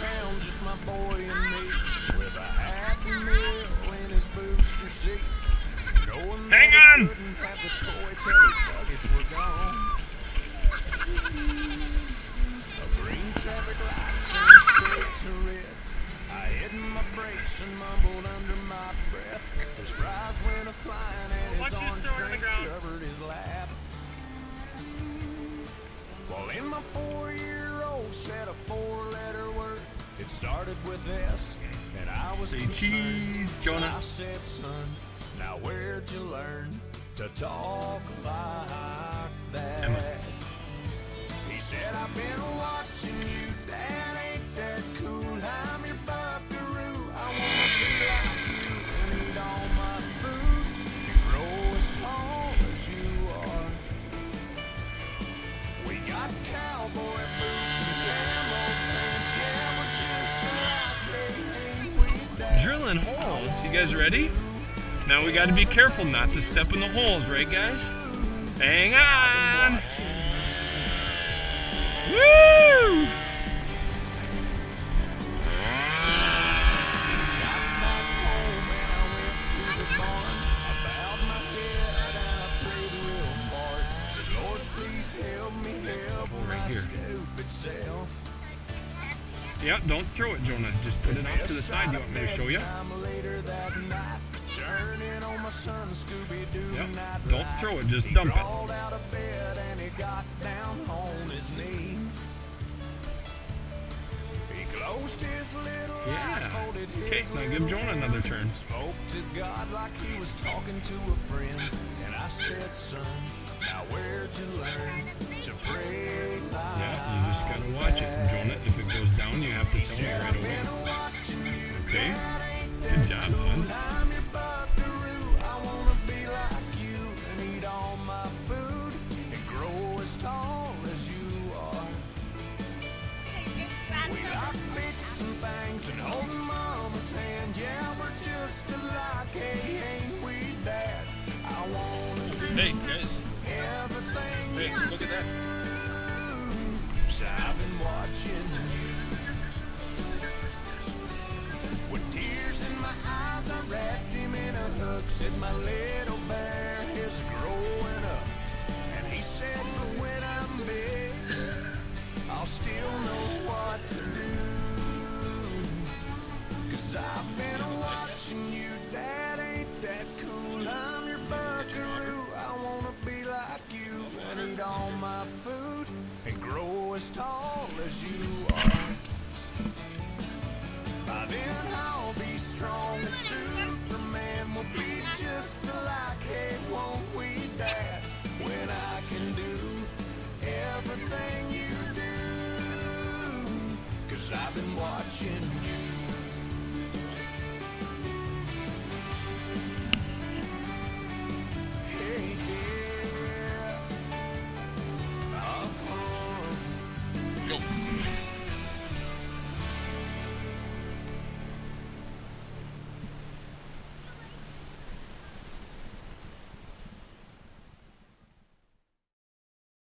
town, just my boy and me, with a happy meal in his booster seat. Knowing that Hang he on! couldn't have the toy till his nuggets were gone. A green traffic light turned straight to red. I hit my brakes and mumbled under my breath as fries went a-flying and his orange drink covered his lap. Well, in my 4-year-old said a 4-letter word. It started with S, and I was Say concerned. cheese, So Jonah. I said, son, now where'd you learn to talk like that? Emma. He said, I've been watching you, Dad, ain't that cool? I'm your buckaroo. I wanna be like you and eat all my food and grow as tall as you are. We got cowboy boots and camo pants, yeah, we're just like ain't we, Dad? Drilling holes. You guys ready? Now we got to be careful not to step in the holes, right, guys? Hang on. Woo! Right here. Yeah, don't throw it, Jonah. Just put it off to the side. You want me to show you? Yep. Don't throw it. Just dump it. Yeah. Okay, now give Jonah another turn. Spoke to God like he was talking to a friend, and I said, son, now where'd you learn to pray like Yeah, you just gotta watch it, Jonah. If it goes down, you have to tell me right away. Okay? Good job, bud. I'm your buckaroo. I wanna be like you and eat all my food and grow as tall as you are. We like fixing things and holding mama's hand. Yeah, we're just alike. Hey, ain't we, Dad? I wanna do Hey, guys. everything Hey, you look at that. do. 'Cause I've been watching you. With tears in my eyes, I wrapped him in a hook. Said my little bear is growing up. And he said, but when I'm big, I'll still know what to do. 'Cause I've been watching you, Dad, ain't that cool? I'm your buckaroo. I wanna be like you and eat all my food and grow as tall as you are. By then I'll be strong as Superman. We'll be just alike. Hey, won't we, Dad? When I can do everything you do. 'Cause I've been watching you.